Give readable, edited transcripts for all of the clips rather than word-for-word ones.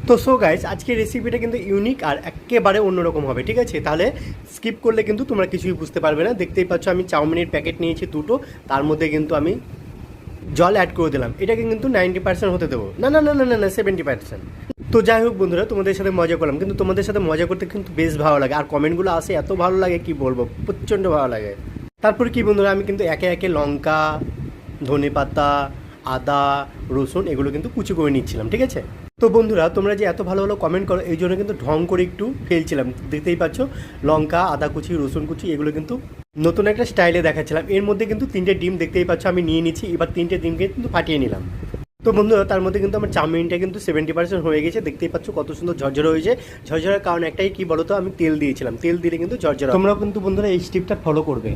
তো so guys, আজকের রেসিপিটা কিন্তু ইউনিক আর একেবারে অন্যরকম হবে, ঠিক আছে? তাহলে স্কিপ করলে কিন্তু তোমরা কিছুই বুঝতে পারবে না। দেখতেই পাচ্ছ আমি চাউমিনের প্যাকেট নিয়েছি দুটো, তার মধ্যে কিন্তু আমি জল অ্যাড করে দিলাম। এটাকে কিন্তু 90% হতে দেবো, না না না না না না 70%। তো যাই হোক বন্ধুরা, তোমাদের সাথে মজা করলাম, কিন্তু তোমাদের সাথে মজা করতে কিন্তু বেশ ভালো লাগে, আর কমেন্টগুলো আসে এত ভালো লাগে কি বলবো, প্রচণ্ড ভালো লাগে। তারপরে কি বন্ধুরা, আমি কিন্তু একে একে লঙ্কা, ধনেপাতা, আদা, রসুন এগুলো কিন্তু কুচি করে নিচ্ছিলাম, ঠিক আছে? তো বন্ধুরা, তোমরা যে এত ভালো ভালো কমেন্ট করো, এই জন্য কিন্তু ঢং করে একটু ফেলছিলাম। দেখতেই পাচ্ছ লঙ্কা, আদা কুচি, রসুন কুচি এগুলো কিন্তু নতুন একটা স্টাইলে দেখাচ্ছিলাম। এর মধ্যে কিন্তু 3টে ডিম দেখতেই পাচ্ছ আমি নিয়ে নিচ্ছি। এবার 3টে ডিমকে কিন্তু ফাটিয়ে নিলাম। তো বন্ধুরা, তার মধ্যে কিন্তু আমার চাউমিনটা কিন্তু 70% হয়ে গেছে। দেখতেই পাচ্ছ কত সুন্দর ঝরঝরে হয়েছে। ঝরঝরার কারণ একটাই, কি বলো তো, আমি তেল দিয়েছিলাম। তেল দিলে কিন্তু ঝরঝরা। তোমরাও কিন্তু বন্ধুরা এই স্টেপটা ফলো করবে।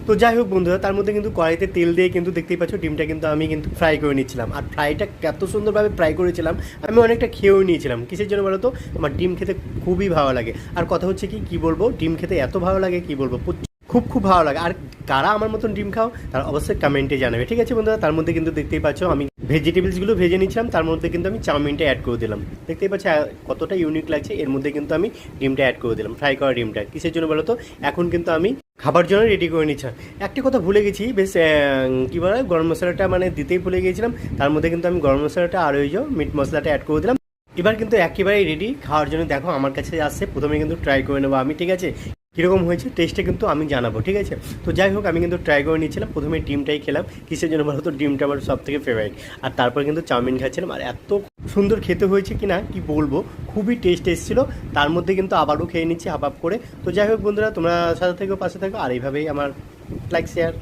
তো যাই হোক বন্ধুরা, তার মধ্যে কিন্তু কড়াইতে তেল দিয়ে কিন্তু দেখতেই পাচ্ছ ডিমটা কিন্তু আমি কিন্তু ফ্রাই করে নিচ্ছিলাম। আর ফ্রাইটা এত সুন্দরভাবে ফ্রাই করেছিলাম, আমি অনেকটা খেয়েও নিয়েছিলাম। কিসের জন্য বলো তো, আমার ডিম খেতে খুবই ভালো লাগে। আর কথা হচ্ছে কি বলবো, ডিম খেতে এত ভালো লাগে কি বলবো, খুব খুব ভালো লাগে। আর কারা আমার মতন ডিম খাও তারা অবশ্যই কমেন্টে জানাবে, ঠিক আছে বন্ধুরা? তার মধ্যে কিন্তু দেখতেই পাচ্ছ আমি ভেজিটেবলসগুলো ভেজে নিচ্ছিলাম, তার মধ্যে কিন্তু আমি চাউমিনটা অ্যাড করে দিলাম। দেখতেই পাচ্ছ কতটা ইউনিক লাগছে। এর মধ্যে কিন্তু আমি ডিমটা অ্যাড করে দিলাম, ফ্রাই করা ডিমটা। কিসের জন্য বলো তো, এখন কিন্তু আমি খাবার জন্য রেডি করে নিচ্ছিলাম। একটি কথা ভুলে গেছি, বেশ কী বলে, গরম মশলাটা মানে দিতেই ভুলে গিয়েছিলাম। তার মধ্যে কিন্তু আমি গরম মশলাটা আর ওই যে মিট মশলাটা অ্যাড করে দিলাম। এবার কিন্তু একেবারেই রেডি খাওয়ার জন্য। দেখো আমার কাছে আসছে, প্রথমে কিন্তু ট্রাই করে নেবো আমি, ঠিক আছে? কীরকম হয়েছে টেস্টে কিন্তু আমি জানাবো, ঠিক আছে? তো যাই হোক, আমি কিন্তু ট্রাই করে নিচ্ছিলাম। প্রথমে ডিমটাই খেলাম। কিসের জন্য বলো তো, ডিমটা আমার সব থেকে ফেভারিট। আর তারপর কিন্তু চাউমিন খাচ্ছিলাম, আর এত সুন্দর খেতে হয়েছে কি না কি বলবো, খুবই টেস্ট এসেছিলো। তার মধ্যে কিন্তু আবারও খেয়ে নিচ্ছি হাফ হাফ করে। তো যাই হোক বন্ধুরা, তোমরা সাথে থেকো, পাশে থাকো, আর এইভাবেই আমার লাইক শেয়ার